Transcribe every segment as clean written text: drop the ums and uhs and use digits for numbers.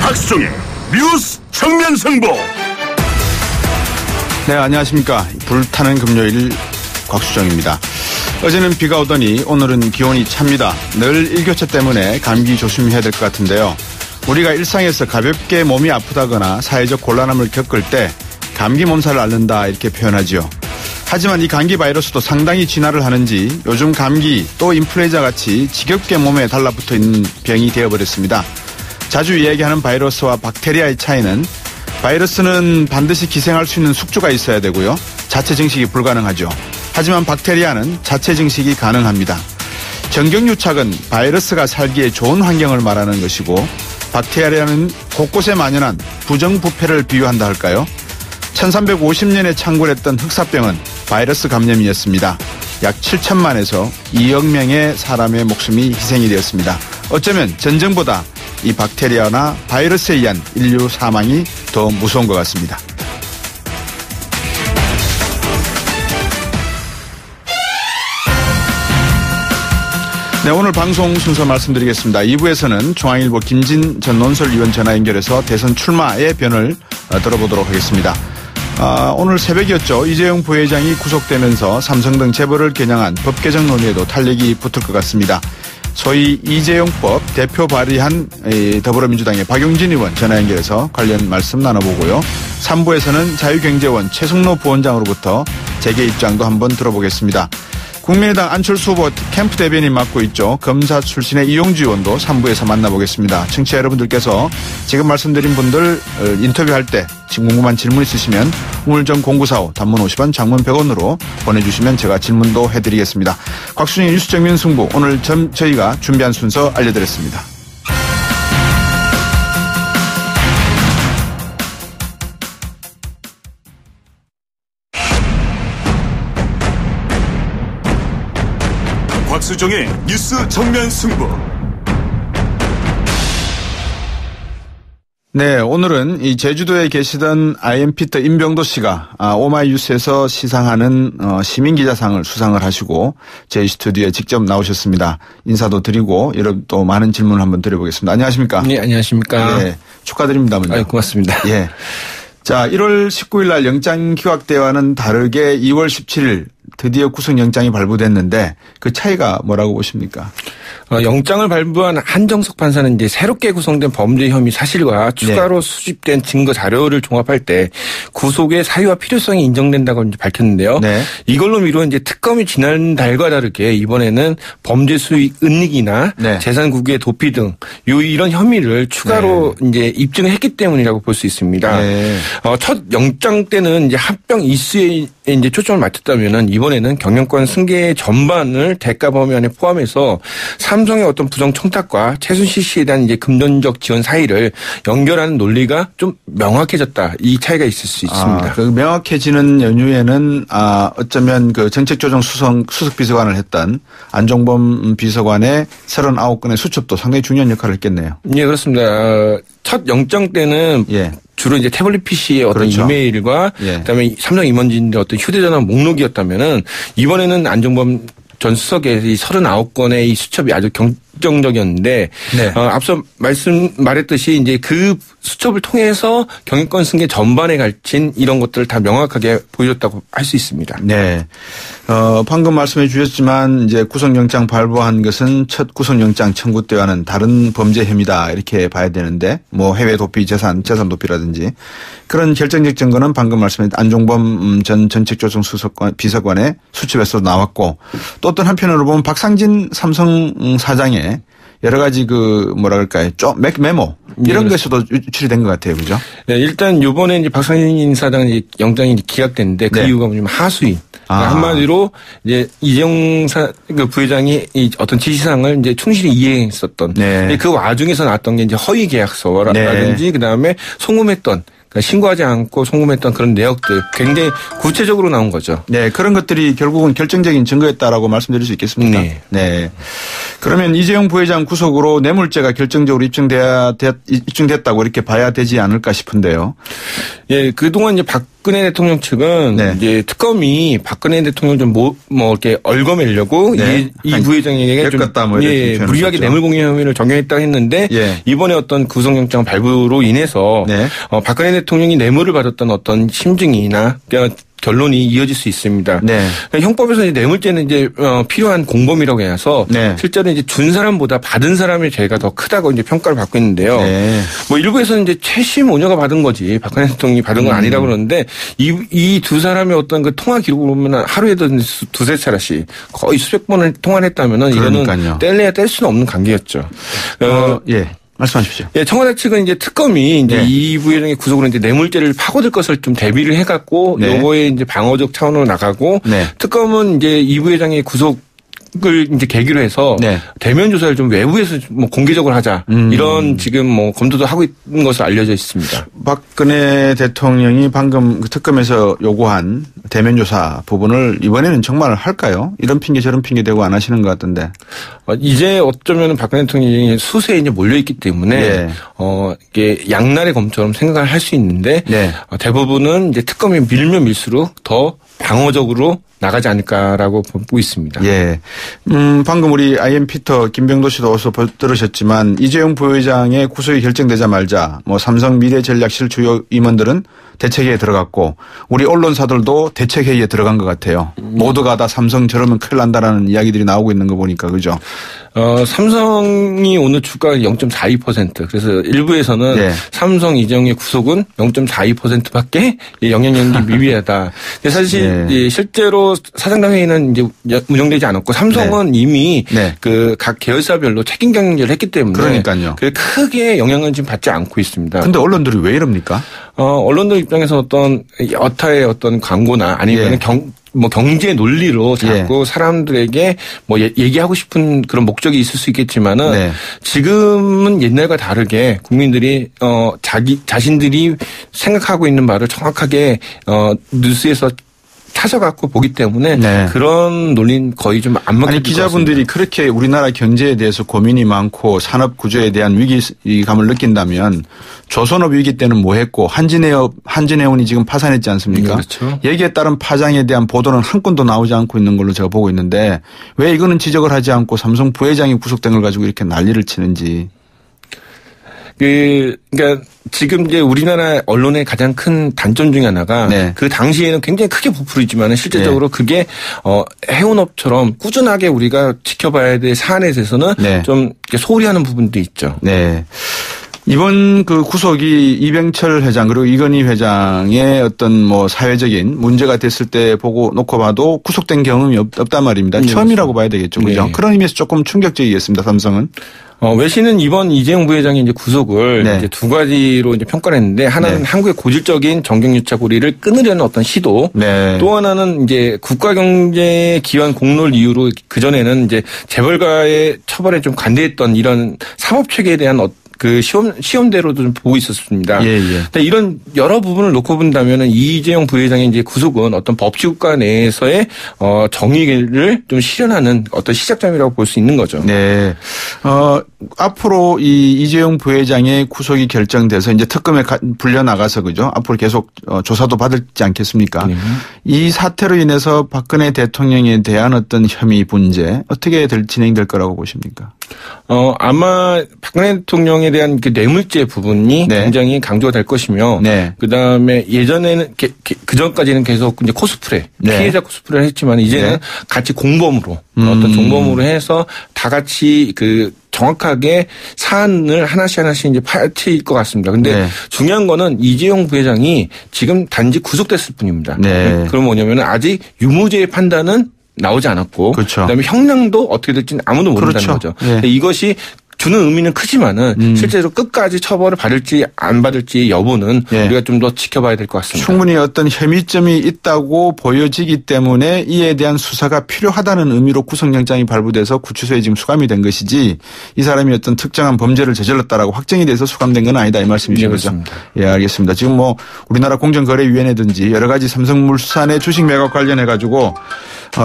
곽수정의 뉴스 정면 승부. 네, 안녕하십니까. 불타는 금요일 곽수정입니다. 어제는 비가 오더니 오늘은 기온이 찹니다. 늘 일교차 때문에 감기 조심해야 될 것 같은데요. 우리가 일상에서 가볍게 몸이 아프다거나 사회적 곤란함을 겪을 때 감기 몸살을 앓는다 이렇게 표현하죠. 하지만 이 감기 바이러스도 상당히 진화를 하는지 요즘 감기 또 인플루엔자 같이 지겹게 몸에 달라붙어 있는 병이 되어버렸습니다. 자주 이야기하는 바이러스와 박테리아의 차이는 바이러스는 반드시 기생할 수 있는 숙주가 있어야 되고요. 자체 증식이 불가능하죠. 하지만 박테리아는 자체 증식이 가능합니다. 정경유착은 바이러스가 살기에 좋은 환경을 말하는 것이고 박테리아는 곳곳에 만연한 부정부패를 비유한다 할까요? 1350년에 창궐했던 흑사병은 바이러스 감염이었습니다. 약 7천만에서 2억 명의 사람의 목숨이 희생이 되었습니다. 어쩌면 전쟁보다 이 박테리아나 바이러스에 의한 인류 사망이 더 무서운 것 같습니다. 네, 오늘 방송 순서 말씀드리겠습니다. 2부에서는 중앙일보 김진 전 논설위원 전화 연결해서 대선 출마의 변을 들어보도록 하겠습니다. 오늘 새벽이었죠. 이재용 부회장이 구속되면서 삼성 등 재벌을 겨냥한 법 개정 논의에도 탄력이 붙을 것 같습니다. 소위 이재용법 대표 발의한 더불어민주당의 박용진 의원 전화 연결해서 관련 말씀 나눠보고요. 3부에서는 자유경제원 최승로 부원장으로부터 재계 입장도 한번 들어보겠습니다. 국민의당 안철수 후보 캠프 대변인 맡고 있죠. 검사 출신의 이용주 의원도 3부에서 만나보겠습니다. 청취자 여러분들께서 지금 말씀드린 분들 인터뷰할 때 지금 궁금한 질문 있으시면 우물정 0945 단문 50원 장문 100원으로 보내주시면 제가 질문도 해드리겠습니다. 곽수정의 뉴스 정면 승부 오늘 저희가 준비한 순서 알려드렸습니다. 곽수정의 뉴스 정면 승부. 네, 오늘은 이 제주도에 계시던 IM피터 임병도 씨가 오마이뉴스에서 시상하는 시민기자상을 수상을 하시고 저희 스튜디오에 직접 나오셨습니다. 인사도 드리고 여러분 또 많은 질문을 한번 드려보겠습니다. 안녕하십니까? 네, 안녕하십니까? 네, 축하드립니다. 먼저. 고맙습니다. 예. 자, 1월 19일 날 영장 기각 때와는 다르게 2월 17일 드디어 구속영장이 발부됐는데 그 차이가 뭐라고 보십니까? 영장을 발부한 한정석 판사는 이제 새롭게 구성된 범죄 혐의 사실과 추가로 수집된 증거 자료를 종합할 때 구속의 사유와 필요성이 인정된다고 이제 밝혔는데요. 네. 이걸로 미룬 이제 특검이 지난달과 다르게 이번에는 범죄 수익 은닉이나 재산 국외 도피 등 이런 혐의를 추가로 이제 입증을 했기 때문이라고 볼 수 있습니다. 첫 영장 때는 이제 합병 이수에 이제 초점을 맞췄다면은 이번에는 경영권 승계 전반을 대가 범위 안에 포함해서 삼성의 어떤 부정 청탁과 최순실 씨에 대한 이제 금전적 지원 사이를 연결하는 논리가 좀 명확해졌다. 이 차이가 있을 수 있습니다. 그 명확해지는 연유에는 어쩌면 그 정책조정 수석 비서관을 했던 안종범 비서관의 39건의 수첩도 상당히 중요한 역할을 했겠네요. 네, 그렇습니다. 첫 영장 때는 주로 이제 태블릿 PC의 어떤 이메일과 그다음에 삼성 임원진의 어떤 휴대전화 목록이었다면은 이번에는 안종범 전 수석의 이 39건의 이 수첩이 아주 결정적이었는데 앞서 말했듯이 이제 그 수첩을 통해서 경영권 승계 전반에 걸친 이런 것들을 다 명확하게 보여줬다고 할 수 있습니다. 네. 방금 말씀해 주셨지만 이제 구속영장 발부한 것은 첫 구속영장 청구 때와는 다른 범죄 혐의다 이렇게 봐야 되는데 뭐 해외 도피 재산 도피라든지 그런 결정적 증거는 방금 말씀하신 안종범 전 정책조정 비서관의 수첩에서 나왔고 또 어떤 한편으로 보면 박상진 삼성 사장의 여러 가지 그 뭐라 그럴까요? 메모 이런 것에서도 유출이 된 것 같아요, 그죠? 네, 일단 이번에 이제 박상진 사장 영장이 기각됐는데 그 이유가 뭐냐면 하수인. 그러니까 한마디로 이제 이재용 그 부회장이 이 어떤 지시사항을 이제 충실히 이행했었던. 그 와중에서 나왔던 게 이제 허위 계약서라든지 그다음에 송금했던. 그러니까 신고하지 않고 송금했던 그런 내역들 굉장히 구체적으로 나온 거죠. 네, 그런 것들이 결국은 결정적인 증거였다라고 말씀드릴 수 있겠습니까? 네. 그러면 이재용 부회장 구속으로 뇌물죄가 결정적으로 입증됐다고 이렇게 봐야 되지 않을까 싶은데요. 예, 그동안 이제 박 박근혜 대통령 측은 네. 이제 특검이 박근혜 대통령 좀 뭐 이렇게 얽어매려고 네. 이 부회장에게 좀 무리하게 뇌물공여 혐의를 적용했다고 했는데 이번에 어떤 구속영장 발부로 인해서 박근혜 대통령이 뇌물을 받았던 어떤 심증이나 결론이 이어질 수 있습니다. 형법에서 이제 뇌물죄는 이제 필요한 공범이라고 해서 실제로 이제 준 사람보다 받은 사람의 죄가 더 크다고 이제 평가를 받고 있는데요. 뭐 일부에서는 이제 최심 오녀가 받은 거지 박근혜 대통령이 받은 건 아니라고 그러는데 이 두 사람의 어떤 그 통화 기록을 보면 하루에도 두세 차례씩 거의 수백 번을 통화를 했다면은 이거는 뗄래야 뗄 수는 없는 관계였죠. 말씀하십시오. 예, 청와대 측은 이제 특검이 이제 이 부회장의 구속으로 이제 뇌물죄를 파고들 것을 좀 대비를 해갖고 요거에 이제 방어적 차원으로 나가고 특검은 이제 이 부회장의 구속을 이제 계기로 해서 대면 조사를 좀 외부에서 뭐 공개적으로 하자 이런 지금 뭐 검토도 하고 있는 것으로 알려져 있습니다. 박근혜 대통령이 방금 그 특검에서 요구한 대면 조사 부분을 이번에는 정말 할까요? 이런 핑계 저런 핑계 대고 안 하시는 것 같던데. 이제 어쩌면 박근혜 대통령이 수세에 이제 몰려 있기 때문에 이게 양날의 검처럼 생각을 할 수 있는데 대부분은 이제 특검이 밀면 밀수록 더 방어적으로 나가지 않을까라고 보고 있습니다. 방금 우리 IM 피터 김병도 씨도 어서 들으셨지만 이재용 부회장의 구속이 결정되자마자 뭐 삼성 미래전략실 주요 임원들은 대책회의에 들어갔고 우리 언론사들도 대책회의에 들어간 것 같아요. 모두가 다 삼성 저러면 큰일 난다라는 이야기들이 나오고 있는 거 보니까 그죠? 삼성이 오늘 주가가 0.42% 그래서 일부에서는 삼성 이재용의 구속은 0.42%밖에 영향력이 미비하다. 사실 실제로 사장단 회의는 이제 운영되지 않았고 삼성은 이미 그 각 계열사별로 책임 경영제를 했기 때문에 그러니까요. 크게 영향은 지금 받지 않고 있습니다. 근데 언론들이 왜 이럽니까? 언론들 입장에서 어떤 여타의 어떤 광고나 아니면 경제 논리로 자꾸 사람들에게 뭐 얘기하고 싶은 그런 목적이 있을 수 있겠지만은 지금은 옛날과 다르게 국민들이 자신들이 생각하고 있는 말을 정확하게 뉴스에서 찾아갖고 보기 때문에 그런 논리는 거의 좀 안 먹힐 것 같습니다. 기자분들이 그렇게 우리나라 경제에 대해서 고민이 많고 산업 구조에 대한 위기감을 느낀다면 조선업 위기 때는 뭐 했고 한진해운이 지금 파산했지 않습니까? 그렇죠. 여기에 따른 파장에 대한 보도는 한 건도 나오지 않고 있는 걸로 제가 보고 있는데 왜 이거는 지적을 하지 않고 삼성 부회장이 구속된 걸 가지고 이렇게 난리를 치는지. 그러니까 지금 이제 우리나라 언론의 가장 큰 단점 중에 하나가 그 당시에는 굉장히 크게 부풀이지만 실질적으로 그게 해운업처럼 꾸준하게 우리가 지켜봐야 될 사안에 대해서는 좀 소홀히 하는 부분도 있죠. 이번 그 구속이 이병철 회장 그리고 이건희 회장의 어떤 뭐 사회적인 문제가 됐을 때 놓고 봐도 구속된 경험이 없단 말입니다. 처음이라고 봐야 되겠죠. 그죠? 그런 의미에서 조금 충격적이겠습니다. 삼성은. 외신은 이번 이재용 부회장의 이제 구속을 이제 두 가지로 이제 평가를 했는데 하나는 한국의 고질적인 정경유착 고리를 끊으려는 어떤 시도, 또 하나는 이제 국가경제 기반 공로를 이유로 그전에는 이제 재벌가의 처벌에 좀 관대했던 이런 사법체계에 대한 그 시험대로도 좀 보고 있었습니다. 근데 이런 여러 부분을 놓고 본다면은 이재용 부회장의 이제 구속은 어떤 법치국가 내에서의 정의를 좀 실현하는 어떤 시작점이라고 볼 수 있는 거죠. 앞으로 이재용 부회장의 구속이 결정돼서 이제 특검에 불려 나가서 그죠? 앞으로 계속 조사도 받을지 않겠습니까? 이 사태로 인해서 박근혜 대통령에 대한 어떤 혐의 문제 어떻게 진행될 거라고 보십니까? 아마 박근혜 대통령에 대한 그 뇌물죄 부분이 굉장히 강조가 될 것이며, 그 다음에 예전에는 그 전까지는 계속 이제 코스프레, 피해자 코스프레를 했지만 이제는 같이 공범으로 어떤 종범으로 해서 다 같이 그 정확하게 사안을 하나씩 이제 파헤칠 것 같습니다. 근데 중요한 거는 이재용 부회장이 지금 단지 구속됐을 뿐입니다. 그럼 뭐냐면 아직 유무죄의 판단은 나오지 않았고, 그다음에 형량도 어떻게 될지는 아무도 모른다는 거죠. 이것이 주는 의미는 크지만은 실제로 끝까지 처벌을 받을지 안 받을지 여부는 우리가 좀 더 지켜봐야 될 것 같습니다. 충분히 어떤 혐의점이 있다고 보여지기 때문에 이에 대한 수사가 필요하다는 의미로 구속영장이 발부돼서 구치소에 지금 수감이 된 것이지 이 사람이 어떤 특정한 범죄를 저질렀다라고 확정이 돼서 수감된 건 아니다 이 말씀이신 거죠? 알겠습니다. 지금 뭐 우리나라 공정거래위원회든지 여러 가지 삼성물산의 주식 매각 관련해 가지고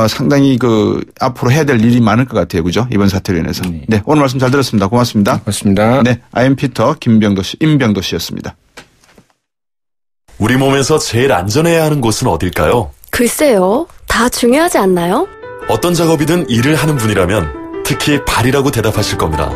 상당히 그 앞으로 해야 될 일이 많을 것 같아요. 그죠? 이번 사태로 인해서. 오늘 말씀 잘 들었습니다. 고맙습니다. 고맙습니다. IM 피터 임병도 씨였습니다. 우리 몸에서 제일 안전해야 하는 곳은 어딜까요? 글쎄요. 다 중요하지 않나요? 어떤 작업이든 일을 하는 분이라면 특히 발이라고 대답하실 겁니다.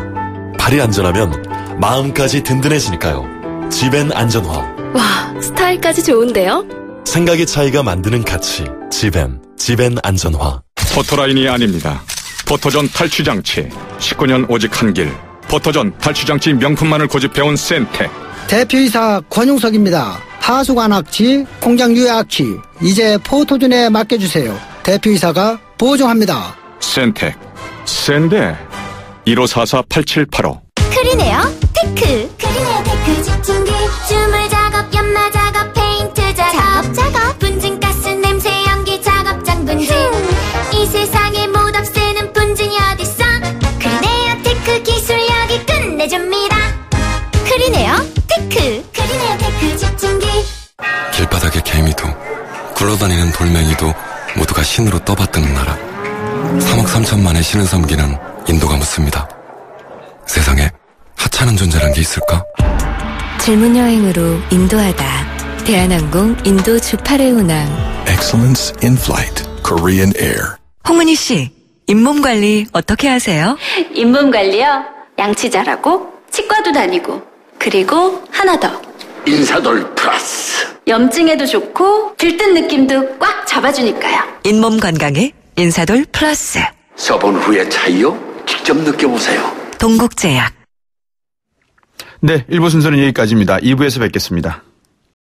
발이 안전하면 마음까지 든든해지니까요. 지벤 안전화. 와, 스타일까지 좋은데요? 생각의 차이가 만드는 가치. 지벤 안전화. 포토라인이 아닙니다. 포토존 탈취장치. 19년 오직 한 길. 포토존 탈취장치 명품만을 고집해온 센텍. 대표이사 권용석입니다. 하수관악취, 공장 유해악취, 이제 포토존에 맡겨주세요. 대표이사가 보증합니다. 센텍. 센데. 1544-8785. 크리네어 테크. 크리네어 테크 집중기. 주물 작업, 연마 작업, 페인트 작업. 분진가스, 냄새, 연기 작업장 분진. 이 세상에 못 없애는 분진이 어딨어. 크리네어 테크 기술력이 끝내줍니다. 크리네어 테크. 크리네어 테크 집중기. 길바닥의 개미도 굴러다니는 돌멩이도 모두가 신으로 떠받드는 나라. 3억 3천만의 신을 섬기는 인도가 묻습니다. 세상에 하찮은 존재란 게 있을까? 질문 여행으로 인도하다. 대한항공 인도 주파레 운항. Excellence in Flight, Korean Air. 홍은희 씨, 잇몸 관리 어떻게 하세요? 잇몸 관리요? 양치 잘하고 치과도 다니고 그리고 하나 더. 인사돌 플러스. 염증에도 좋고 들뜬 느낌도 꽉 잡아주니까요. 잇몸 건강에 인사돌 플러스. 써본 후의 차이요? 직접 느껴보세요. 동국제약. 네, 1부 순서는 여기까지입니다. 2부에서 뵙겠습니다.